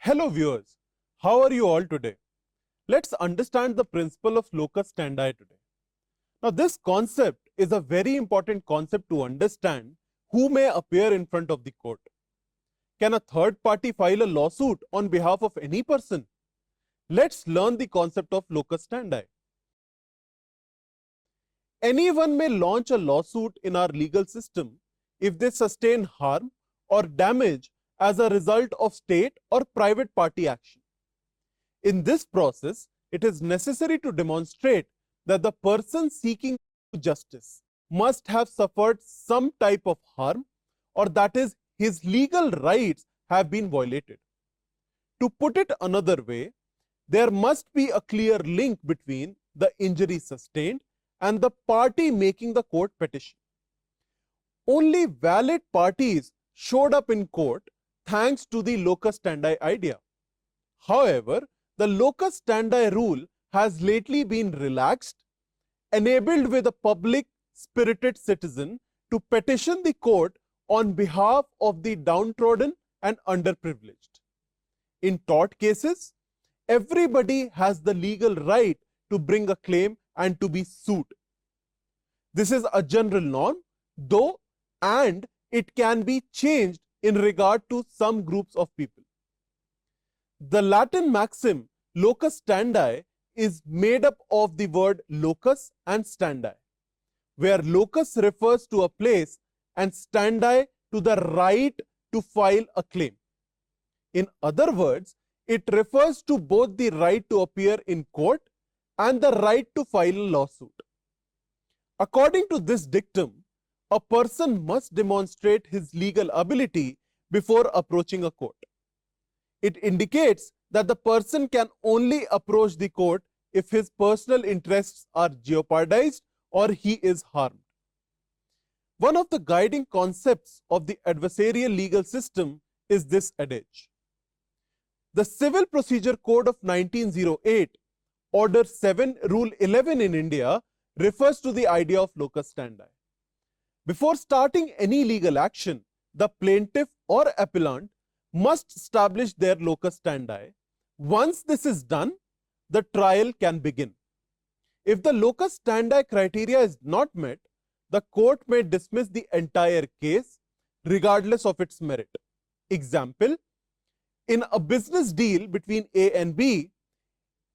Hello viewers, how are you all today? Let's understand the principle of locus standi today. Now this concept is a very important concept to understand who may appear in front of the court. Can a third party file a lawsuit on behalf of any person? Let's learn the concept of locus standi. Anyone may launch a lawsuit in our legal system if they sustain harm or damage as a result of state or private party action. In this process, it is necessary to demonstrate that the person seeking justice must have suffered some type of harm, or that is, his legal rights have been violated. To put it another way, there must be a clear link between the injury sustained and the party making the court petition. Only valid parties showed up in court thanks to the locus standi idea. However, the locus standi rule has lately been relaxed, enabled with a public spirited citizen to petition the court on behalf of the downtrodden and underprivileged. In tort cases, everybody has the legal right to bring a claim and to be sued. This is a general norm, though, and it can be changed in regard to some groups of people. The Latin maxim locus standi is made up of the word locus and standi, where locus refers to a place and standi to the right to file a claim. In other words, it refers to both the right to appear in court and the right to file a lawsuit. According to this dictum, a person must demonstrate his legal ability before approaching a court. It indicates that the person can only approach the court if his personal interests are jeopardized or he is harmed. One of the guiding concepts of the adversarial legal system is this adage. The Civil Procedure Code of 1908, Order 7, Rule 11 in India, refers to the idea of locus standi. Before starting any legal action, the plaintiff or appellant must establish their locus standi. Once this is done, the trial can begin. If the locus standi criteria is not met, the court may dismiss the entire case regardless of its merit. Example, in a business deal between A and B,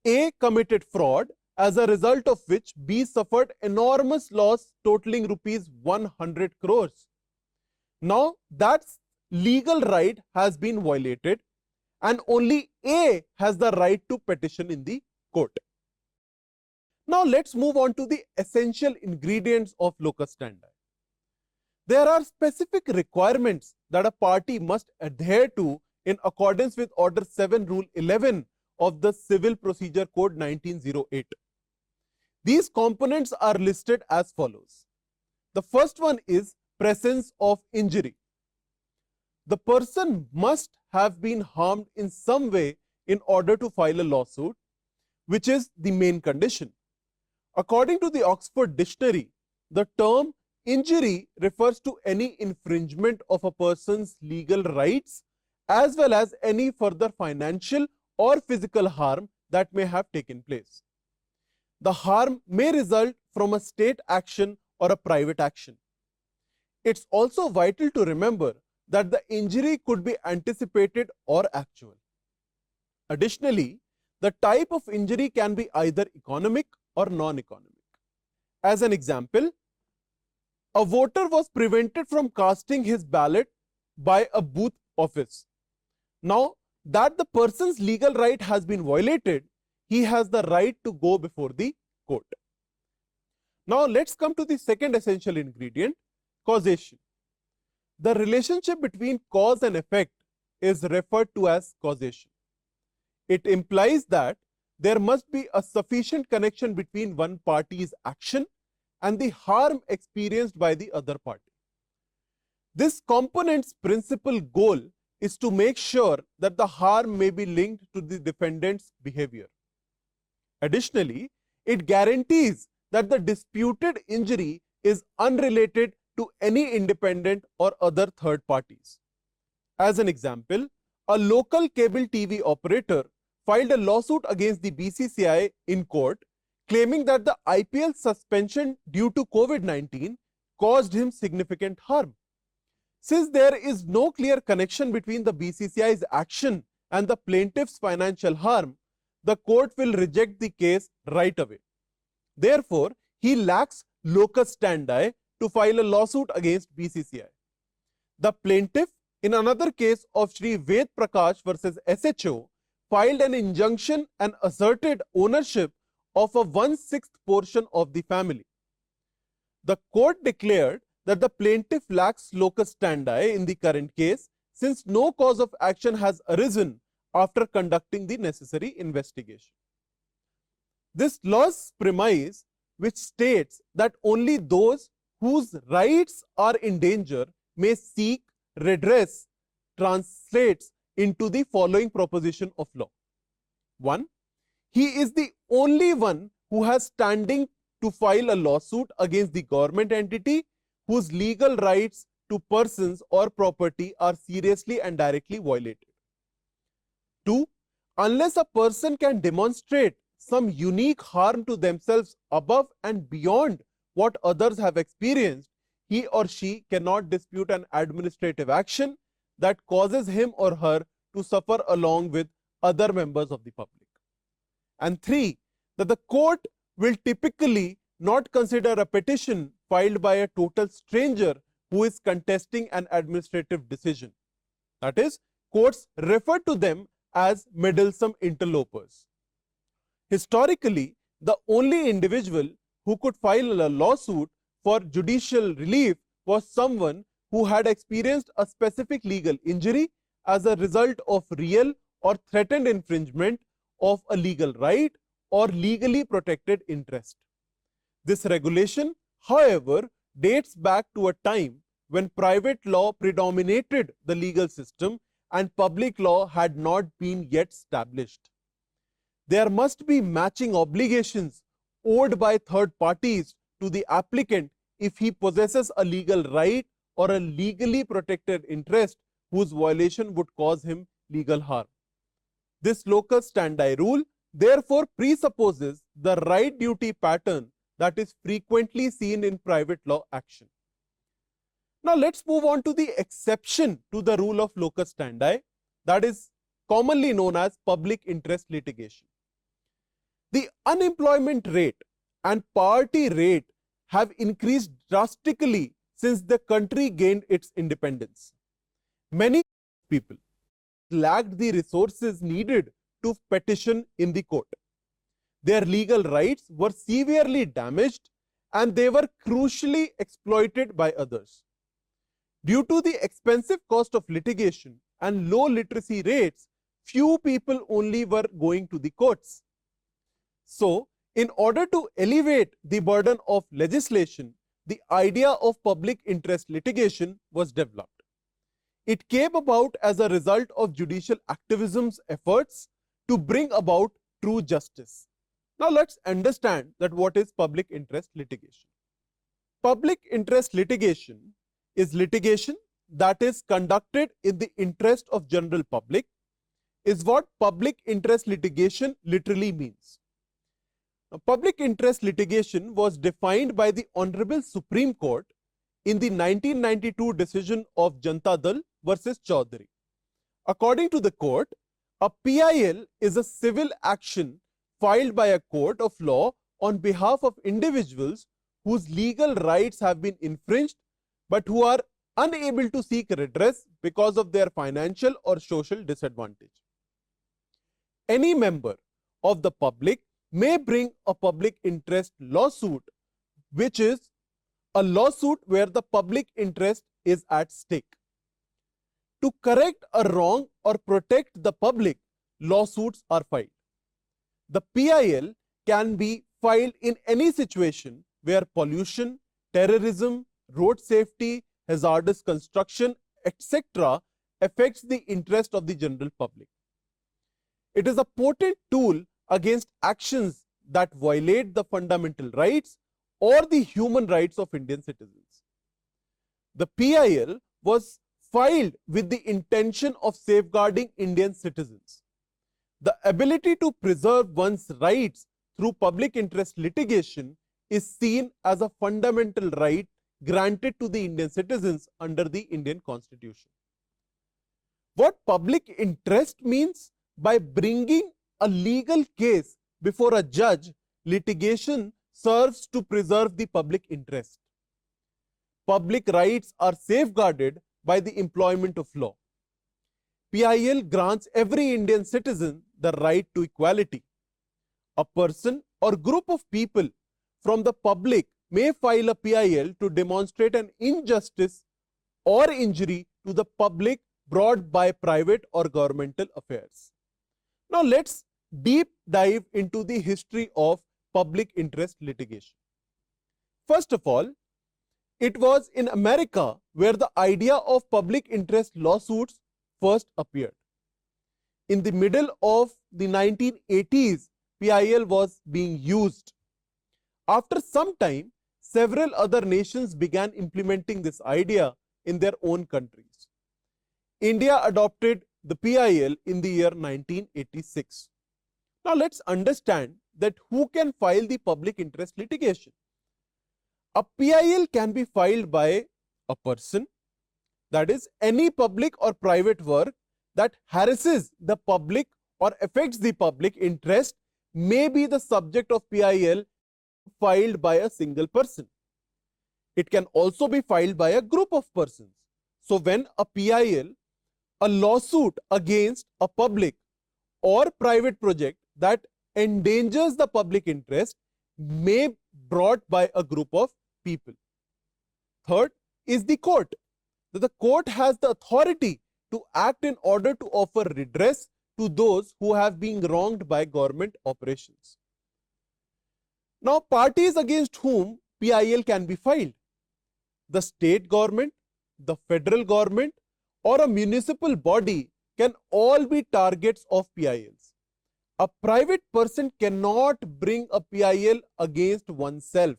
A committed fraud, as a result of which B suffered enormous loss totaling rupees 100 crores. Now that legal right has been violated and only A has the right to petition in the court. Now let's move on to the essential ingredients of locus standi. There are specific requirements that a party must adhere to in accordance with Order 7, Rule 11 of the Civil Procedure Code 1908. These components are listed as follows. The first one is presence of injury. The person must have been harmed in some way in order to file a lawsuit, which is the main condition. According to the Oxford Dictionary, the term injury refers to any infringement of a person's legal rights as well as any further financial or physical harm that may have taken place. The harm may result from a state action or a private action. It's also vital to remember that the injury could be anticipated or actual. Additionally, the type of injury can be either economic or non-economic. As an example, a voter was prevented from casting his ballot by a booth office. Now that the person's legal right has been violated, he has the right to go before the court. Now let's come to the second essential ingredient, causation. The relationship between cause and effect is referred to as causation. It implies that there must be a sufficient connection between one party's action and the harm experienced by the other party. This component's principal goal is to make sure that the harm may be linked to the defendant's behavior. Additionally, it guarantees that the disputed injury is unrelated to any independent or other third parties. As an example, a local cable TV operator filed a lawsuit against the BCCI in court, claiming that the IPL suspension due to COVID-19 caused him significant harm. Since there is no clear connection between the BCCI's action and the plaintiff's financial harm, the court will reject the case right away. Therefore, he lacks locus standi to file a lawsuit against BCCI. The plaintiff, in another case of Shri Ved Prakash versus SHO, filed an injunction and asserted ownership of a 1/6 portion of the family. The court declared that the plaintiff lacks locus standi in the current case, since no cause of action has arisen after conducting the necessary investigation. This law's premise, which states that only those whose rights are in danger may seek redress, translates into the following proposition of law. 1. He is the only one who has standing to file a lawsuit against the government entity whose legal rights to persons or property are seriously and directly violated. 2. Unless a person can demonstrate some unique harm to themselves above and beyond what others have experienced, he or she cannot dispute an administrative action that causes him or her to suffer along with other members of the public. And 3. That the court will typically not consider a petition filed by a total stranger who is contesting an administrative decision. That is, courts refer to them as meddlesome interlopers. Historically, the only individual who could file a lawsuit for judicial relief was someone who had experienced a specific legal injury as a result of real or threatened infringement of a legal right or legally protected interest. This regulation, however, dates back to a time when private law predominated the legal system and public law had not been yet established. There must be matching obligations owed by third parties to the applicant if he possesses a legal right or a legally protected interest whose violation would cause him legal harm. This locus standi rule therefore presupposes the right-duty pattern that is frequently seen in private law action. Now let's move on to the exception to the rule of locus standi, that is commonly known as public interest litigation. The unemployment rate and poverty rate have increased drastically since the country gained its independence. Many people lacked the resources needed to petition in the court. Their legal rights were severely damaged and they were crucially exploited by others. Due to the expensive cost of litigation and low literacy rates, few people only were going to the courts. So, in order to alleviate the burden of legislation, the idea of public interest litigation was developed. It came about as a result of judicial activism's efforts to bring about true justice. Now let's understand that what is public interest litigation. Public interest litigation is litigation that is conducted in the interest of general public, is what public interest litigation literally means. Now, public interest litigation was defined by the Honorable Supreme Court in the 1992 decision of Janata Dal versus Chaudhary. According to the court, a PIL is a civil action filed by a court of law on behalf of individuals whose legal rights have been infringed but who are unable to seek redress because of their financial or social disadvantage. Any member of the public may bring a public interest lawsuit, which is a lawsuit where the public interest is at stake. To correct a wrong or protect the public, lawsuits are filed. The PIL can be filed in any situation where pollution, terrorism, road safety, hazardous construction, etc. affects the interest of the general public. It is a potent tool against actions that violate the fundamental rights or the human rights of Indian citizens. The PIL was filed with the intention of safeguarding Indian citizens. The ability to preserve one's rights through public interest litigation is seen as a fundamental right granted to the Indian citizens under the Indian Constitution. What public interest means? By bringing a legal case before a judge, litigation serves to preserve the public interest. Public rights are safeguarded by the employment of law. PIL grants every Indian citizen the right to equality. A person or group of people from the public may file a PIL to demonstrate an injustice or injury to the public brought by private or governmental affairs. Now let's deep dive into the history of public interest litigation. First of all, it was in America where the idea of public interest lawsuits first appeared. In the middle of the 1980s, PIL was being used. After some time, several other nations began implementing this idea in their own countries. India adopted the PIL in the year 1986. Now let's understand that who can file the public interest litigation. A PIL can be filed by a person, that is, any public or private work that harasses the public or affects the public interest may be the subject of PIL filed by a single person. It can also be filed by a group of persons. So when a PIL, a lawsuit against a public or private project that endangers the public interest may be brought by a group of people. Third is the court. The court has the authority to act in order to offer redress to those who have been wronged by government operations. Now, parties against whom PIL can be filed: the state government, the federal government, or a municipal body can all be targets of PILs. A private person cannot bring a PIL against oneself.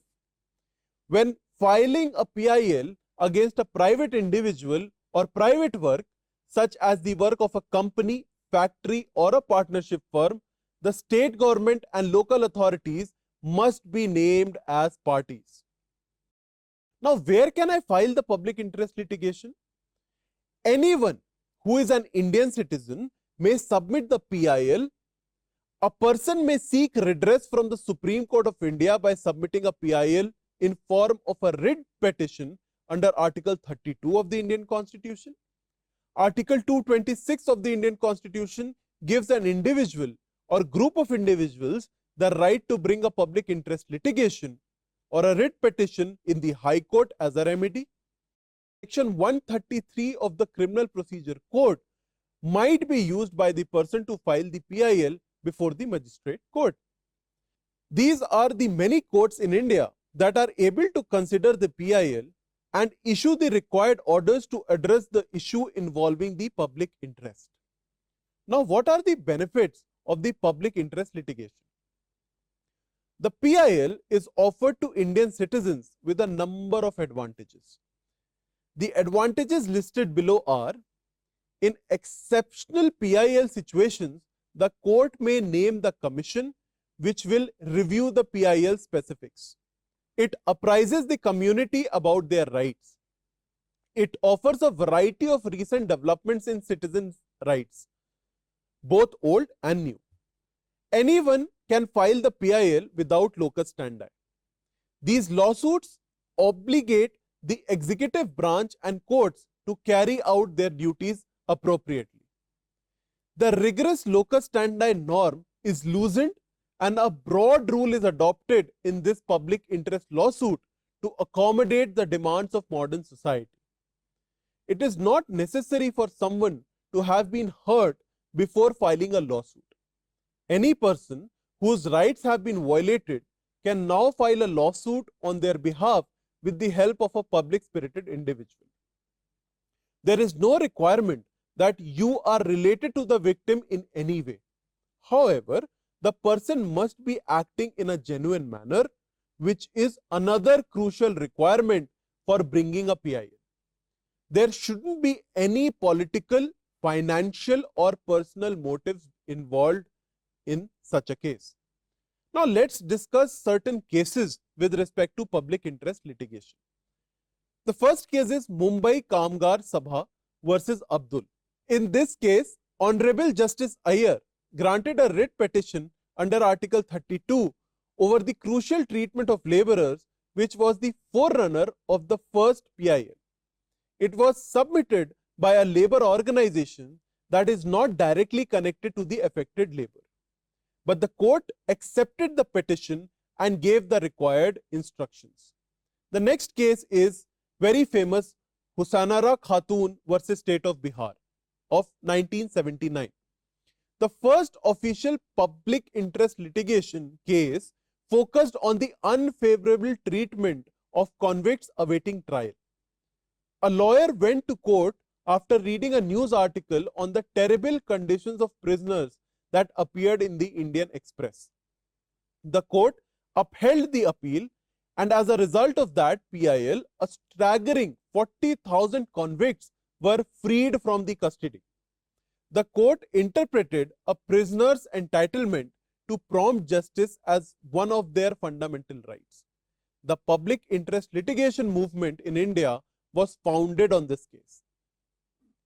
When filing a PIL against a private individual or private work, such as the work of a company, factory, or a partnership firm, the state government and local authorities must be named as parties. Now, where can I file the public interest litigation? Anyone who is an Indian citizen may submit the PIL. A person may seek redress from the Supreme Court of India by submitting a PIL in form of a writ petition under Article 32 of the Indian Constitution. Article 226 of the Indian Constitution gives an individual or group of individuals the right to bring a public interest litigation or a writ petition in the High Court as a remedy. Section 133 of the Criminal Procedure Code might be used by the person to file the PIL before the magistrate court. These are the many courts in India that are able to consider the PIL and issue the required orders to address the issue involving the public interest. Now, what are the benefits of the public interest litigation? The PIL is offered to Indian citizens with a number of advantages. The advantages listed below are: in exceptional PIL situations, the court may name the commission which will review the PIL specifics. It apprises the community about their rights. It offers a variety of recent developments in citizens' rights, both old and new. Anyone can file the PIL without locus standi. These lawsuits obligate the executive branch and courts to carry out their duties appropriately. The rigorous locus standi norm is loosened and a broad rule is adopted in this public interest lawsuit to accommodate the demands of modern society. It is not necessary for someone to have been hurt before filing a lawsuit. Any person whose rights have been violated can now file a lawsuit on their behalf with the help of a public-spirited individual. There is no requirement that you are related to the victim in any way. However, the person must be acting in a genuine manner, which is another crucial requirement for bringing a PIL. There shouldn't be any political, financial, or personal motives involved in such a case. Now, let's discuss certain cases with respect to public interest litigation. The first case is Mumbai Kamgar Sabha versus Abdul. In this case, Honorable Justice Iyer granted a writ petition under Article 32 over the crucial treatment of laborers, which was the forerunner of the first PIL. It was submitted by a labor organization that is not directly connected to the affected labor. But the court accepted the petition and gave the required instructions. The next case is very famous Husanara Khatun versus State of Bihar of 1979. The first official public interest litigation case focused on the unfavorable treatment of convicts awaiting trial. A lawyer went to court after reading a news article on the terrible conditions of prisoners that appeared in the Indian Express. The court upheld the appeal, and as a result of that PIL, a staggering 40,000 convicts were freed from the custody. The court interpreted a prisoner's entitlement to prompt justice as one of their fundamental rights. The public interest litigation movement in India was founded on this case.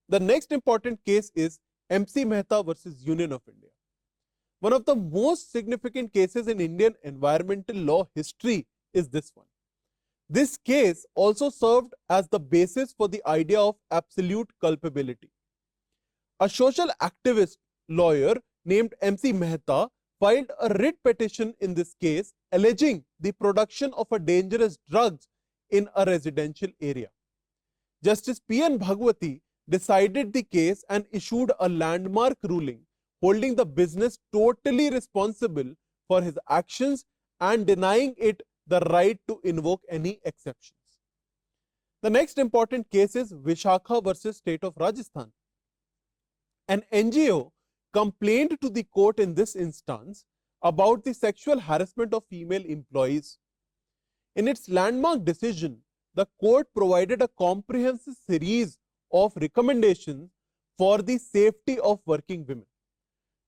The next important case is MC Mehta versus Union of India. One of the most significant cases in Indian environmental law history is this one. This case also served as the basis for the idea of absolute culpability. A social activist lawyer named MC Mehta filed a writ petition in this case alleging the production of a dangerous drugs in a residential area. Justice P.N. Bhagwati decided the case and issued a landmark ruling holding the business totally responsible for his actions and denying it the right to invoke any exceptions. The next important case is Vishakha versus State of Rajasthan. An NGO complained to the court in this instance about the sexual harassment of female employees. In its landmark decision, the court provided a comprehensive series of recommendations for the safety of working women.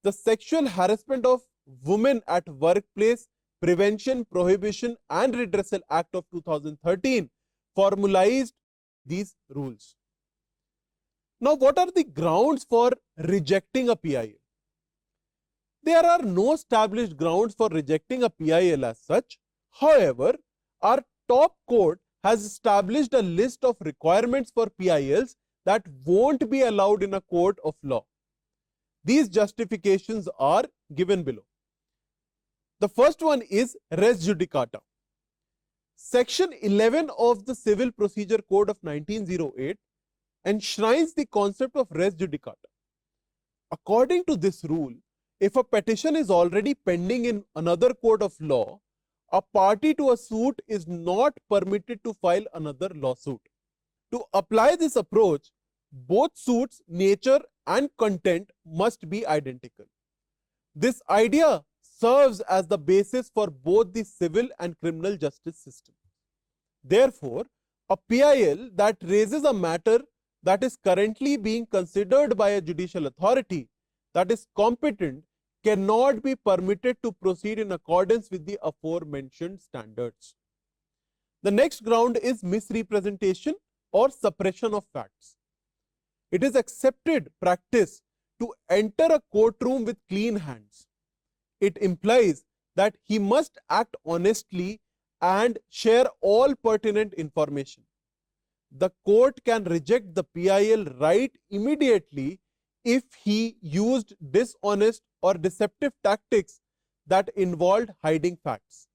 The Sexual Harassment of Women at Workplace Prevention, Prohibition and Redressal Act of 2013 formalized these rules. Now, what are the grounds for rejecting a PIL? There are no established grounds for rejecting a PIL as such. However, our top court has established a list of requirements for PILs that won't be allowed in a court of law. These justifications are given below. The first one is res judicata. Section 11 of the Civil Procedure Code of 1908 enshrines the concept of res judicata. According to this rule, if a petition is already pending in another court of law, a party to a suit is not permitted to file another lawsuit. To apply this approach, both suits' nature and content must be identical. This idea serves as the basis for both the civil and criminal justice system. Therefore, a PIL that raises a matter that is currently being considered by a judicial authority that is competent cannot be permitted to proceed in accordance with the aforementioned standards. The next ground is misrepresentation or suppression of facts. It is accepted practice to enter a courtroom with clean hands. It implies that he must act honestly and share all pertinent information. The court can reject the PIL right immediately if he used dishonest or deceptive tactics that involved hiding facts.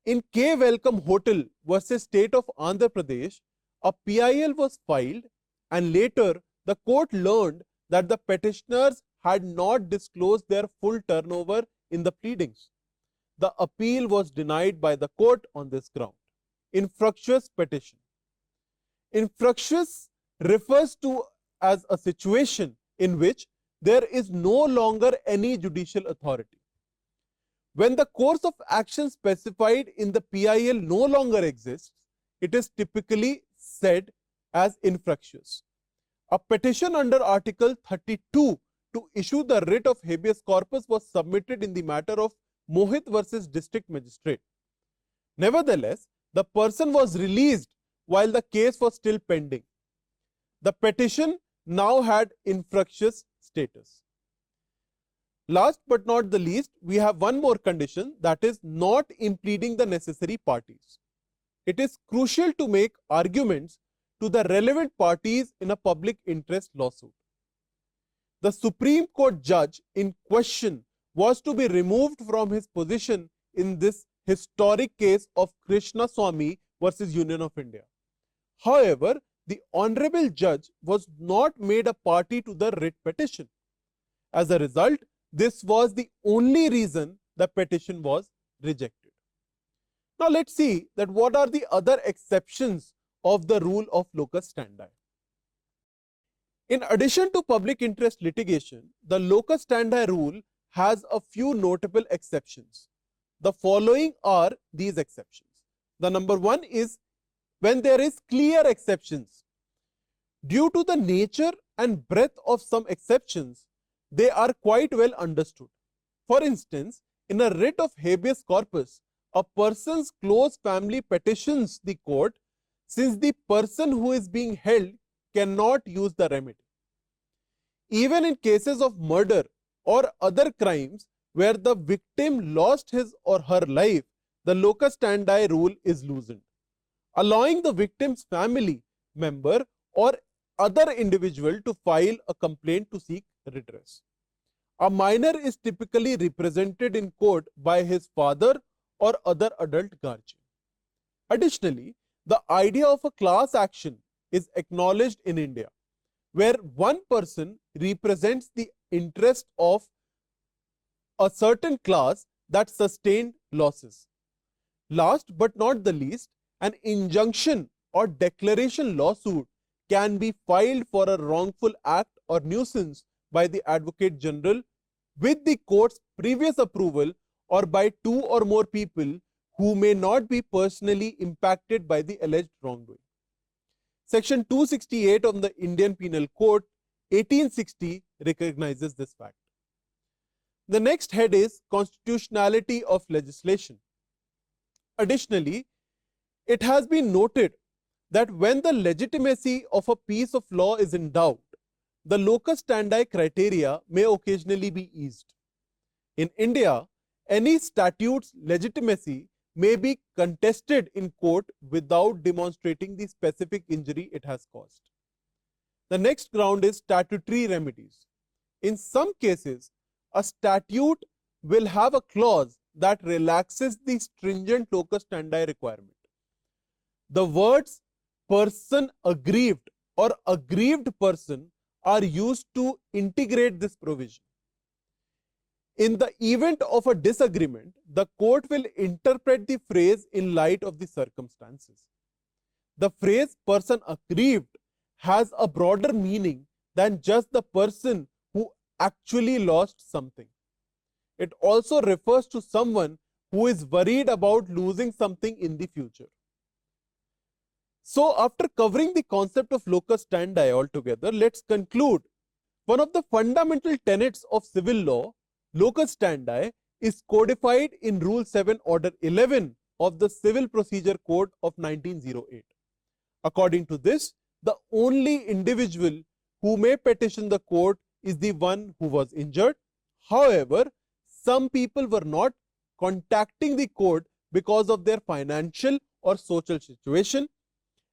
In K. Welcome Hotel versus State of Andhra Pradesh, a PIL was filed and later the court learned that the petitioners had not disclosed their full turnover in the pleadings. The appeal was denied by the court on this ground. Infructuous petition. Infructuous refers to as a situation in which there is no longer any judicial authority. When the course of action specified in the PIL no longer exists, it is typically said as infructuous. A petition under Article 32 to issue the writ of habeas corpus was submitted in the matter of Mohit versus District Magistrate. Nevertheless, the person was released while the case was still pending. The petition now had infructuous status. Last but not the least, we have one more condition, that is not impleading the necessary parties. It is crucial to make arguments to the relevant parties in a public interest lawsuit. The Supreme Court judge in question was to be removed from his position in this historic case of Krishnaswamy versus Union of India. However, the honorable judge was not made a party to the writ petition. As a result, this was the only reason the petition was rejected. Now let's see that what are the other exceptions of the rule of locus standi. In addition to public interest litigation, the locus standi rule has a few notable exceptions. The following are these exceptions. The number one is when there is clear exceptions. Due to the nature and breadth of some exceptions, they are quite well understood. For instance, in a writ of habeas corpus, a person's close family petitions the court since the person who is being held cannot use the remedy. Even in cases of murder or other crimes where the victim lost his or her life, the locus standi rule is loosened, allowing the victim's family member or other individual to file a complaint to seek redress. A minor is typically represented in court by his father or other adult guardian. Additionally, the idea of a class action is acknowledged in India, where one person represents the interest of a certain class that sustained losses. Last but not the least, an injunction or declaration lawsuit can be filed for a wrongful act or nuisance by the Advocate General with the court's previous approval or by two or more people who may not be personally impacted by the alleged wrongdoing. Section 268 of the Indian Penal Code 1860 recognizes this fact. The next head is constitutionality of legislation. Additionally, it has been noted that when the legitimacy of a piece of law is in doubt, the locus standi criteria may occasionally be eased. In India, any statute's legitimacy may be contested in court without demonstrating the specific injury it has caused. The next ground is statutory remedies. In some cases, a statute will have a clause that relaxes the stringent locus standi requirement. The words person aggrieved or aggrieved person are used to integrate this provision. In the event of a disagreement, the court will interpret the phrase in light of the circumstances. The phrase person aggrieved has a broader meaning than just the person who actually lost something. It also refers to someone who is worried about losing something in the future. So, after covering the concept of locus standi altogether, let's conclude. One of the fundamental tenets of civil law, locus standi, is codified in Rule 7 Order 11 of the Civil Procedure Code of 1908. According to this, the only individual who may petition the court is the one who was injured. However, some people were not contacting the court because of their financial or social situation,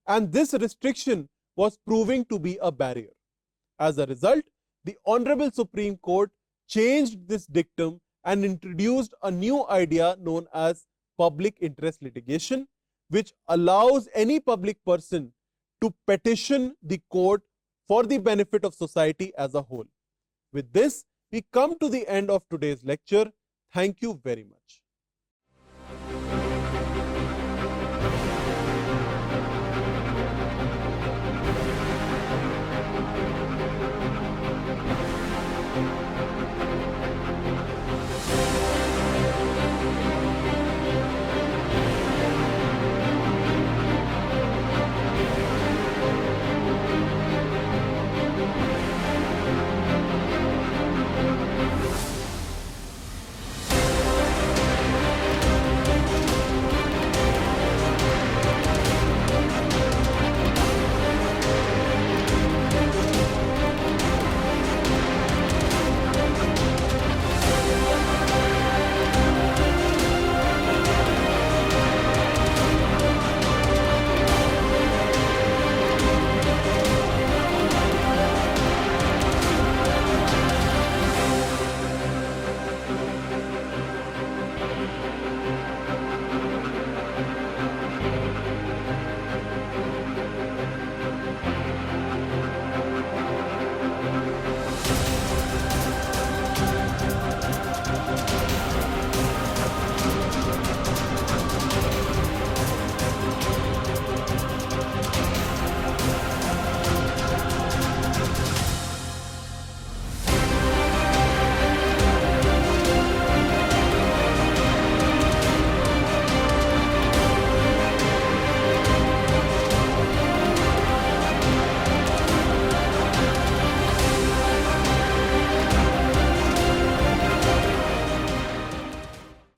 and this restriction was proving to be a barrier. As a result, the Honorable Supreme Court changed this dictum and introduced a new idea known as public interest litigation, which allows any public person to petition the court for the benefit of society as a whole. With this, we come to the end of today's lecture. Thank you very much.